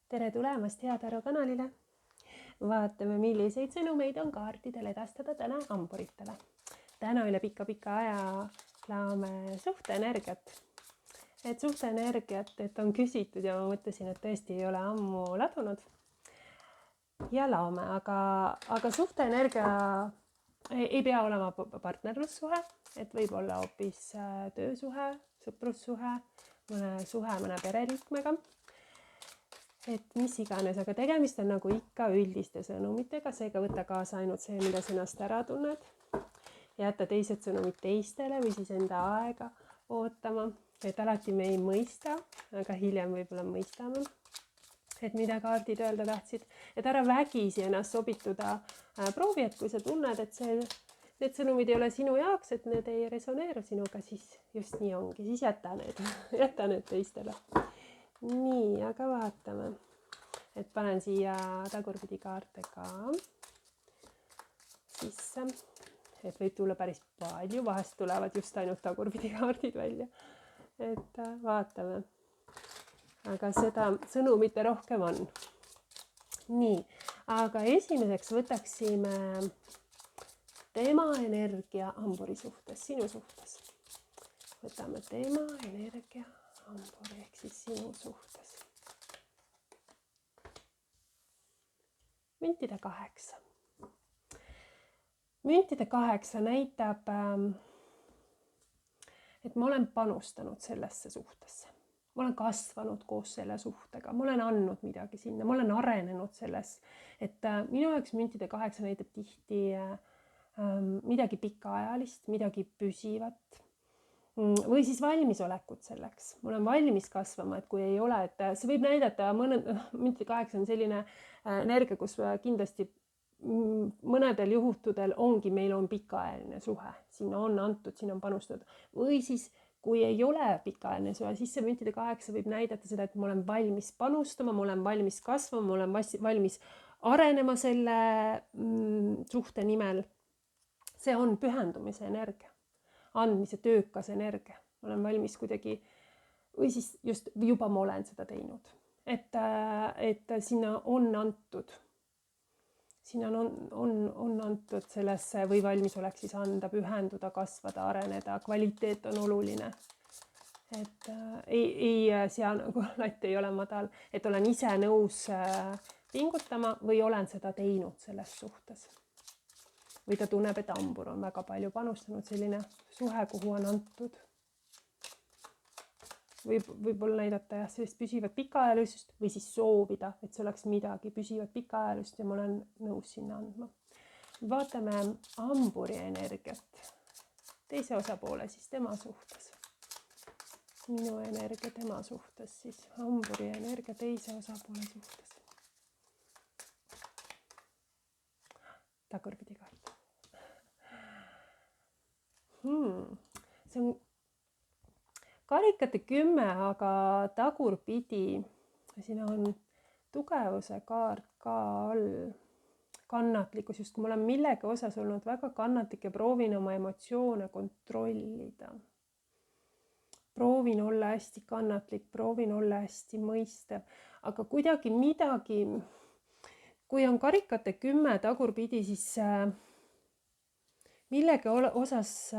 Tere tulemast Hea Taro kanalile. Vaatame, milliseid sõnumeid on kaartidel edastada täna hamburitele. Täna üle pika aja laome suhteenergiat. Et suhteenergiat, et on küsitud ja ma mõtlesin, et tõesti ei ole ammu ladunud. Ja laome, aga suhteenergia ei pea olema partnerlussuhe, et võib olla hoopis töösuhe, sõprussuhe, mõne pereliikmega. Et mis iganes, aga tegemist on nagu ikka üldiste sõnumitega, seega võta kaasa ainult see, mida sõnast ära tunned. Jätta teised sõnumid teistele või siis enda aega ootama, et alati me ei mõista, aga hiljem võib-olla mõistame, et mida kaardid öelda tahtsid. Et ära vägisi ennast sobituda. Proovi, et kui sa tunned, et need sõnumid ei ole sinu jaoks, et need ei resoneeru sinuga, siis just nii ongi, siis jäta need teistele. Nii, aga vaatame, et panen siia tagurpidi kaarte ka sisse, et võib tulla päris palju, vahest tulevad just ainult tagurpidi kaardid välja, et vaatame, aga seda sõnumite rohkem on. Nii, aga esimeseks võtaksime tema energia hamburi suhtes, sinu suhtes. Võtame tema energia hamburi ehk siis sinu suhtes. Müntide 8. Müntide 8 näitab, et ma olen panustanud sellesse suhtesse. Ma olen kasvanud koos selle suhtega, ma olen andnud midagi sinna, ma olen arenenud selles. Et minu jaoks müntide 8 näitab tihti midagi pikaajalist, midagi püsivat. Või siis valmisolekut selleks. Ma olen valmis kasvama, et kui ei ole, et see võib näidata, müntide 8 on selline energia, kus kindlasti mõnedel juhtudel meil on pikaajaline suhe. Sinna on antud, sinna on panustatud. Või siis, kui ei ole pikaajaline suhe, siis see müntide 8 võib näidata seda, et ma olen valmis panustama, ma olen valmis kasvama, ma olen valmis arenema selle suhte nimel. See on pühendumise energia. Andmise töökas energia. Ma olen valmis kuidagi, või siis just juba ma olen seda teinud. Et sinna on antud. Sinna on antud sellesse või valmisolek siis anda, pühenduda, kasvada, areneda. Kvaliteet on oluline. Et seal nagu latt ei ole madal. Et olen ise nõus pingutama või olen seda teinud selles suhtes. Või ta tunneb, et hambur on väga palju panustanud, selline suhe, kuhu on antud. Võib-olla näidata sellist püsivat pikaajalisust või siis soovida, et see oleks midagi püsivat pikaajalist ja ma olen nõus sinna andma. Vaatame hamburi energiat. Teise osapoole siis tema suhtes. Minu energia tema suhtes siis. Hamburi energia teise osapoole suhtes. Tagurpidi kaart. See on karikate 10, aga tagurpidi. Siin on tugevuse kaart ka all. Kannatlikkus, just kui ma olen millegi osas olnud väga kannatlik ja proovin oma emotsioone kontrollida. Proovin olla hästi kannatlik, proovin olla hästi mõistev, aga kuidagi midagi, kui on karikate 10 tagurpidi, siis millegi osas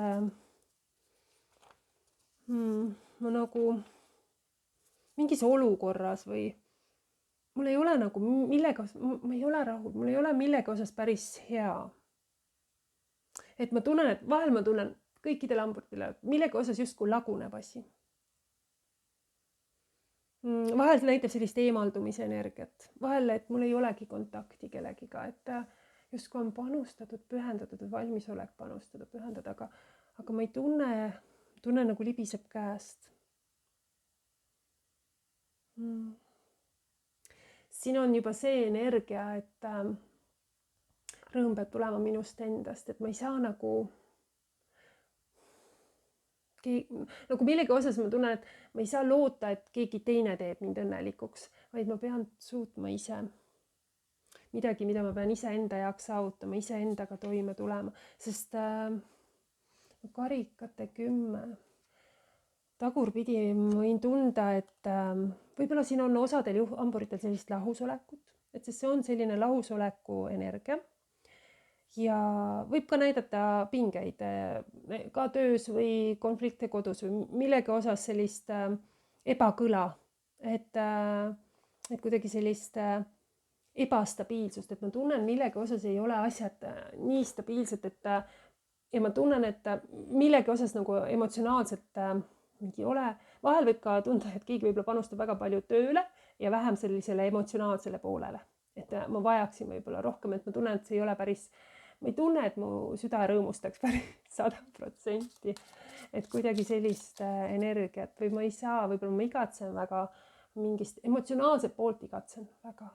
ma nagu mingis olukorras või mul ei ole nagu millega, ma ei ole rahul, mul ei ole millegi osas päris hea. Et ma tunnen, et vahel ma tunnen kõikidele hamburitele, millegi osas justkui laguneb asi. Vahel see näitab sellist eemaldumise energiat. Vahel, et mul ei olegi kontakti kellegiga, et justkui on panustatud, pühendatud, valmisolek panustada, pühendada, aga ma ei tunne nagu libiseb käest. Siin on juba see energia, et rõõm peab tulema minust endast, et ma ei saa nagu millegi osas ma tunnen, et ma ei saa loota, et keegi teine teeb mind õnnelikuks, vaid ma pean suutma ise. Midagi, mida ma pean ise enda jaoks saavutama, ise endaga toime tulema, sest karikate 10 tagurpidi võin tunda, et võib-olla siin on osadel hamburitel sellist lahusolekut, et see on selline lahusoleku energia. Ja võib ka näidata pingeid ka töös või konflikte kodus või millegi osas sellist ebakõla, et kuidagi sellist ebastabiilsust, et ma tunnen millegi osas ei ole asjad nii stabiilsed, et ja ma tunnen, et millegi osas nagu emotsionaalselt mingi ole, vahel võib ka tunda, et keegi võib-olla panustab väga palju tööle ja vähem sellisele emotsionaalsele poolele, et ma vajaksin võib-olla rohkem, et ma tunnen, et see ei ole päris, ma ei tunne, et mu süda rõõmustaks päris 100%, et kuidagi sellist energiat või ma ei saa, võib-olla ma igatsen väga mingist emotsionaalset poolt igatsen väga.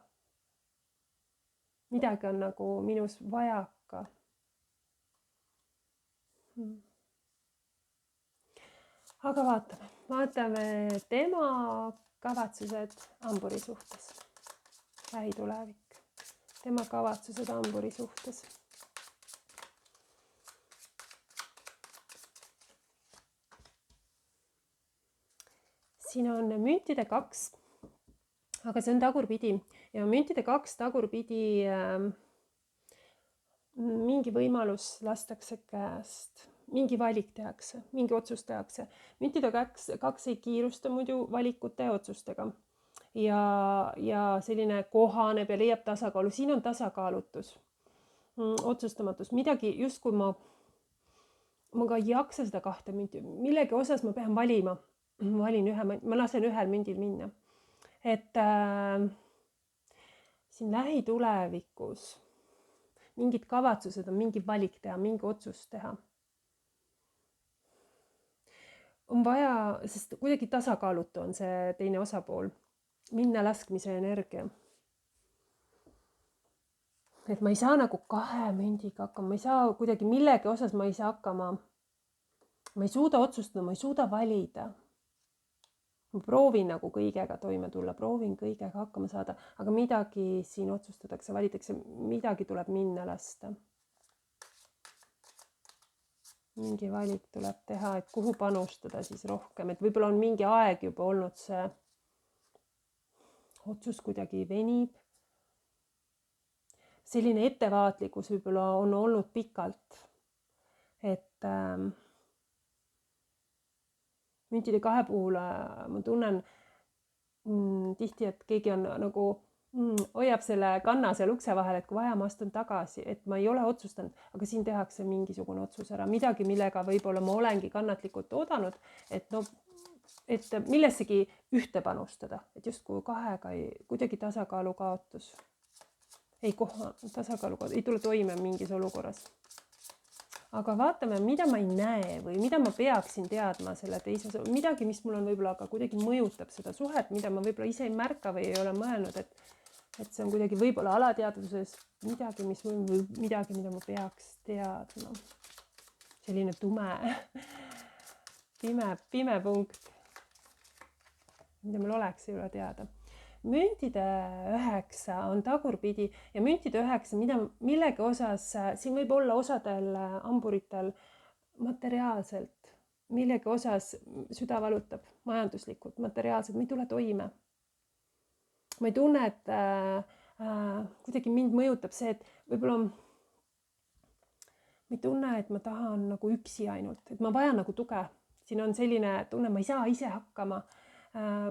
Midagi on nagu minus vajaka. Aga vaatame tema kavatsused hamburi suhtes. Lähitulevik. Tema kavatsused hamburi suhtes. Siin on müntide 2, aga see on tagurpidi ja müntide 2 tagurpidi mingi võimalus lastakse käest, mingi valik tehakse, mingi otsus tehakse. Müntide 2 ei kiirusta muidu valikute ja otsustega ja selline kohaneb ja leiab tasakaalu. Siin on tasakaalutus, otsustamatus, midagi justkui ma ka ei jaksa seda 2 münti, millegi osas ma pean valima. Valin ühe, ma lasen ühel mündil minna. Et siin lähitulevikus mingid kavatsused on mingi valik teha, mingi otsus teha. On vaja, sest kuidagi tasakaalutu on see teine osapool, minna laskmise energia. Et ma ei saa nagu 2 mündiga hakkama, ma ei saa kuidagi millegi osas, ma ei saa hakkama, ma ei suuda otsustada, ma ei suuda valida. Ma proovin nagu kõigega toime tulla, proovin kõigega hakkama saada, aga midagi siin otsustatakse, valitakse, midagi tuleb minna lasta. Mingi valik tuleb teha, et kuhu panustada siis rohkem, et võib-olla on mingi aeg juba olnud see otsus kuidagi venib. Selline ettevaatlikkus võib-olla on olnud pikalt, et müntide 2 puhul ma tunnen tihti, et keegi on nagu hoiab selle kanna seal ukse vahel, et kui vaja, ma astun tagasi, et ma ei ole otsustanud, aga siin tehakse mingisugune otsus ära, midagi, millega võib-olla ma olengi kannatlikult oodanud, et millessegi ühte panustada, et justkui 2-ga kuidagi tasakaalu kaotus. Tasakaalu kaotus, ei tule toime mingis olukorras. Aga vaatame, mida ma ei näe või mida ma peaksin teadma selle teise osa, midagi, mis mul on võib-olla aga kuidagi mõjutab seda suhet, mida ma võib-olla ise ei märka või ei ole mõelnud, et see on kuidagi võib-olla alateadvuses midagi, midagi, mida ma peaks teadma. Selline pime punkt, mida mul oleks, ei ole teada. Müntide 9 on tagurpidi ja müntide 9, millegi osas, siin võib olla osadel hamburitel materiaalselt, millegi osas süda valutab, majanduslikult, materiaalselt, ma ei tule toime. Ma ei tunne, et kuidagi mind mõjutab see, et võib-olla ma ei tunne, et ma tahan nagu üksi ainult, et ma vajan nagu tuge. Siin on selline tunne, ma ei saa ise hakkama.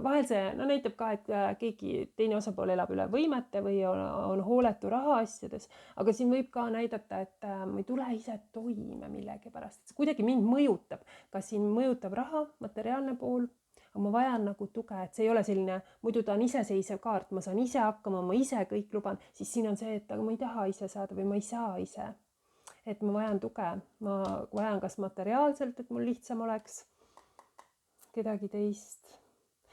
Vahel see näitab ka, et keegi teine osapool elab üle võimete või on hooletu raha asjades, aga siin võib ka näidata, et ma ei tule ise toime millegi pärast, et see kuidagi mind mõjutab, ka siin mõjutab raha, materiaalne pool, aga ma vajan nagu tuge, et see ei ole selline, muidu ta on iseseisev kaart, ma saan ise hakkama, ma ise kõik luban, siis siin on see, et aga ma ei taha ise saada või ma ei saa ise, et ma vajan tuge, ma vajan kas materiaalselt, et mul lihtsam oleks kedagi teist.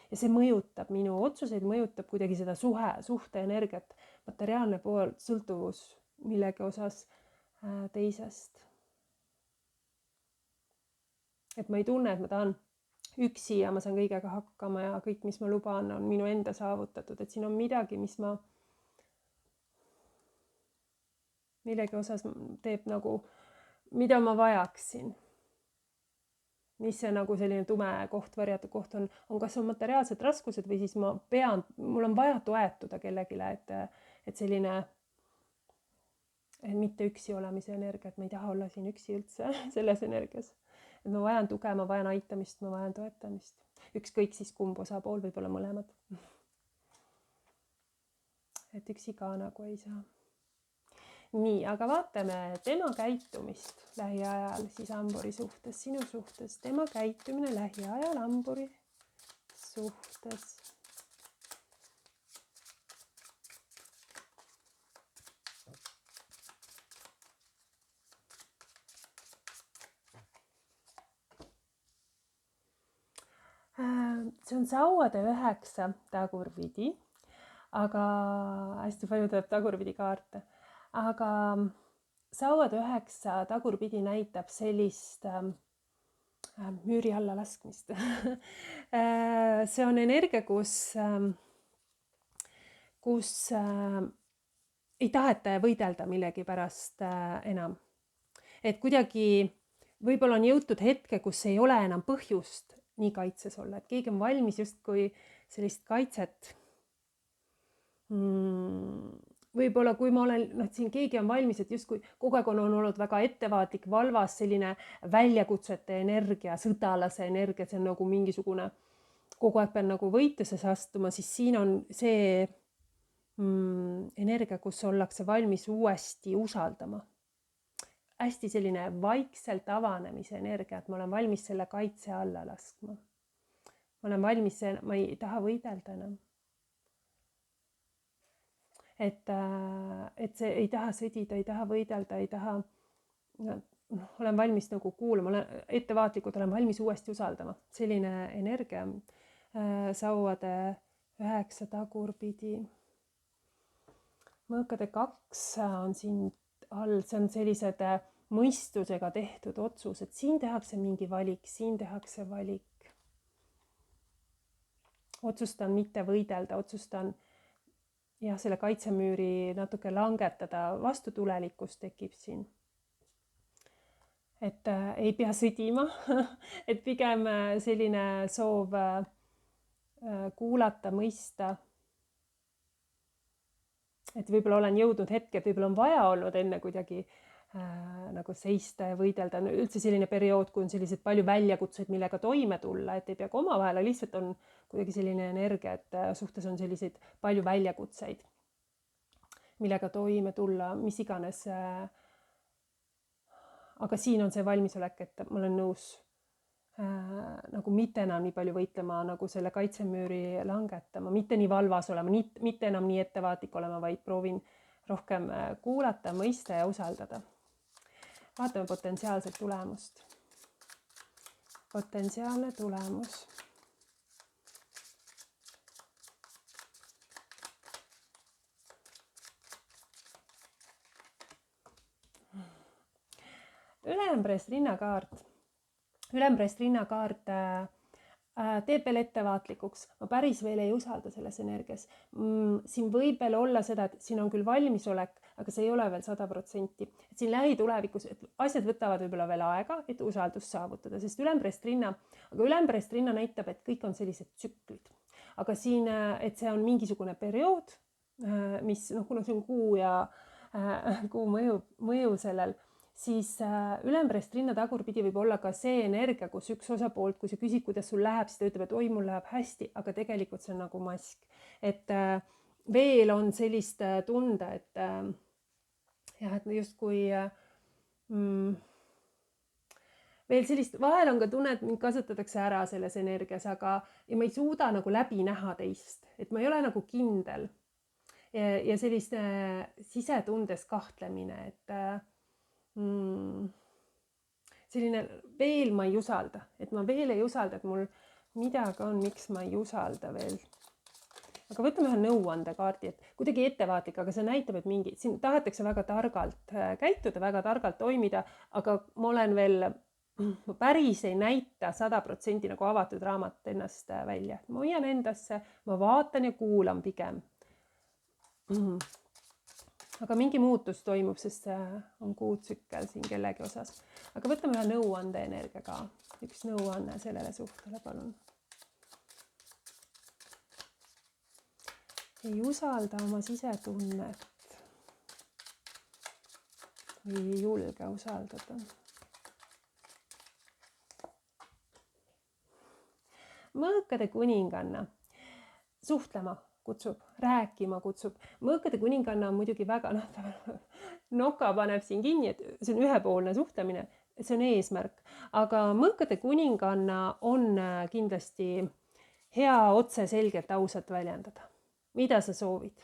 Ja see mõjutab minu otsuseid, mõjutab kuidagi seda suhte energiat, materiaalne pool, sõltuvus millegi osas teisest. Et ma ei tunne, et ma tahan üksi ja ma saan kõigega hakkama ja kõik, mis ma luban, on minu enda saavutatud, et siin on midagi, mis ma millegi osas teeb nagu, mida ma vajaksin. mis see nagu selline tume koht, varjatud koht on kas on materiaalsed raskused või siis mul on vaja toetuda kellegile, et selline, et mitte üksi olemise energia, et ma ei taha olla siin üksi üldse selles energias. Et ma vajan tuge, ma vajan aitamist, ma vajan toetamist. Ükskõik siis kumb osapool, võib-olla mõlemad. Et üksi ka nagu ei saa. Nii, aga vaatame tema käitumist lähiajal siis hamburi suhtes, sinu suhtes. Tema käitumine lähiajal hamburi suhtes. See on sauade 9 tagurpidi, aga hästi palju tuleb tagurpidi kaarte. Aga sauade 9 tagurpidi näitab sellist müüri alla laskmist. See on energia, kus ei taheta võidelda millegi pärast enam. Et kuidagi võib-olla on jõutud hetke, kus ei ole enam põhjust nii kaitses olla, et keegi on valmis justkui sellist kaitset. Võib-olla kui ma olen, siin keegi on valmis, et justkui kogu aeg on olnud väga ettevaatlik, valvas, selline väljakutsete energia, sõdalase energia, see on nagu mingisugune, kogu aeg pean nagu võitluses astuma, siis siin on see energia, kus ollakse valmis uuesti usaldama. Hästi selline vaikselt avanemise energia, et ma olen valmis selle kaitse alla laskma. Ma olen valmis, ma ei taha võidelda enam. Et see ei taha sõdida, ei taha võidelda, ei taha, olen valmis nagu kuulama, olen ettevaatlikult, olen valmis uuesti usaldama. Selline energia sauade 9 tagurpidi. Mõõkade 2 on siin all, see on sellised mõistusega tehtud otsused. Siin tehakse mingi valik, siin tehakse valik. Otsustan mitte võidelda, otsustan selle kaitsemüüri natuke langetada, vastutulelikus tekib siin. Et ei pea sõdima, et pigem selline soov kuulata, mõista. Et võib-olla olen jõudnud hetke, et võib-olla on vaja olnud enne kuidagi nagu seista ja võidelda. Üldse selline periood, kui on sellised palju väljakutseid, millega toime tulla, et ei pea ka omavahel, lihtsalt on kuidagi selline energia, et suhtes on selliseid palju väljakutseid, millega toime tulla, mis iganes. Aga siin on see valmisolek, et ma olen nõus nagu mitte enam nii palju võitlema, nagu selle kaitsemüüri langetama, mitte nii valvas olema, mitte enam nii ettevaatlik olema, vaid proovin rohkem kuulata, mõista ja usaldada. Vaatame potentsiaalset tulemust. Potentsiaalne tulemus. Ülempreest rinnakaart. Ülempreest rinnakaart teeb veel ettevaatlikuks. Ma päris veel ei usalda selles energias. Siin võib veel olla seda, et siin on küll valmisolek, aga see ei ole veel 100%. Et siin lähitulevikus, et asjad võtavad võib-olla veel aega, et usaldust saavutada, sest ülempreest rinna näitab, et kõik on sellised tsüklid. Aga siin, et see on mingisugune periood, mis, kuna see on kuu ja kuu mõju sellel, siis ülempreest rinna tagurpidi võib olla ka see energia, kus üks osapoolt, kui sa küsid, kuidas sul läheb, siis ta ütleb, et oi, mul läheb hästi, aga tegelikult see on nagu mask. Et veel on sellist tunda, et et justkui veel sellist, vahel on ka tunne, et mind kasutatakse ära selles energias, aga ja ma ei suuda nagu läbi näha teist, et ma ei ole nagu kindel. Ja sellist sisetundes kahtlemine, et selline veel ma ei usalda, et ma veel ei usalda, et mul midagi on, miks ma ei usalda veel. Aga võtame ühe nõuandekaardi, et kuidagi ettevaatlik, aga see näitab, et siin tahetakse väga targalt käituda, väga targalt toimida, aga ma olen veel, ma päris ei näita 100% nagu avatud raamat ennast välja. Ma hoian endasse, ma vaatan ja kuulan pigem. Aga mingi muutus toimub, sest see on kuutsükkel siin kellegi osas. aga võtame ühe nõuande energia ka. Üks nõuanne sellele suhtele, palun. Ei usalda oma sisetunnet või ei julge usaldada. Mõõkade kuninganna suhtlema kutsub, rääkima kutsub. Mõõkade kuninganna on muidugi väga, noka paneb siin kinni, et see on ühepoolne suhtlemine, see on eesmärk. Aga mõõkade kuninganna on kindlasti hea otse selgelt ausalt väljendada. Mida sa soovid?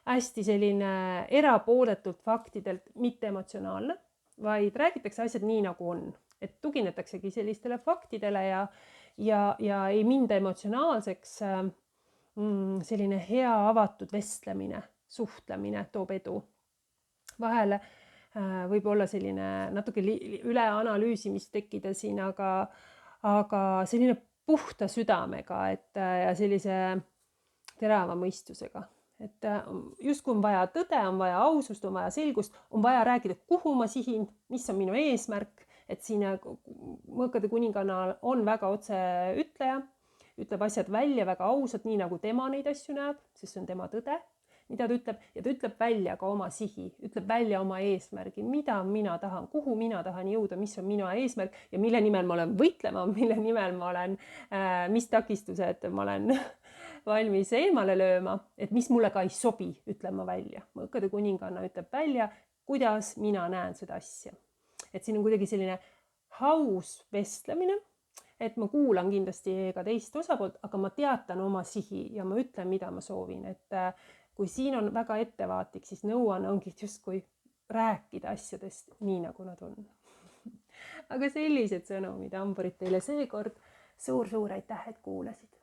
Hästi selline erapooletult faktidelt, mitte emotsionaalne, vaid räägitakse asjad nii, nagu on. Et tuginetaksegi sellistele faktidele ja ei minda emotsionaalseks. Selline hea avatud vestlemine, suhtlemine toob edu. Vahel võib olla selline natuke üleanalüüsimist tekkida siin, aga selline puhta südamega ja sellise terava mõistusega. Et justkui on vaja tõde, on vaja ausust, on vaja selgust, on vaja rääkida, kuhu ma sihin, mis on minu eesmärk, et siin mõõkade kuninganna on väga otse ütleja, ütleb asjad välja väga ausalt, nii nagu tema neid asju näeb, sest see on tema tõde, mida ta ütleb, ja ta ütleb välja ka oma sihi, ütleb välja oma eesmärgi, mida mina tahan, kuhu mina tahan jõuda, mis on minu eesmärk ja mille nimel ma olen võitlema, mille nimel ma olen, mis takistused ma olen valmis eemale lööma, et mis mulle ka ei sobi, ütlen ma välja. Mõõkade kuninganna ütleb välja, kuidas mina näen seda asja. Et siin on kuidagi selline aus vestlemine, et ma kuulan kindlasti ka teist osapoolt, aga ma teatan oma sihi ja ma ütlen, mida ma soovin. Et kui siin on väga ettevaatlik, siis nõuanne ongi justkui rääkida asjadest nii, nagu nad on. Aga sellised sõnumid, hamburid, teile seekord suur-suur aitäh, et kuulasid.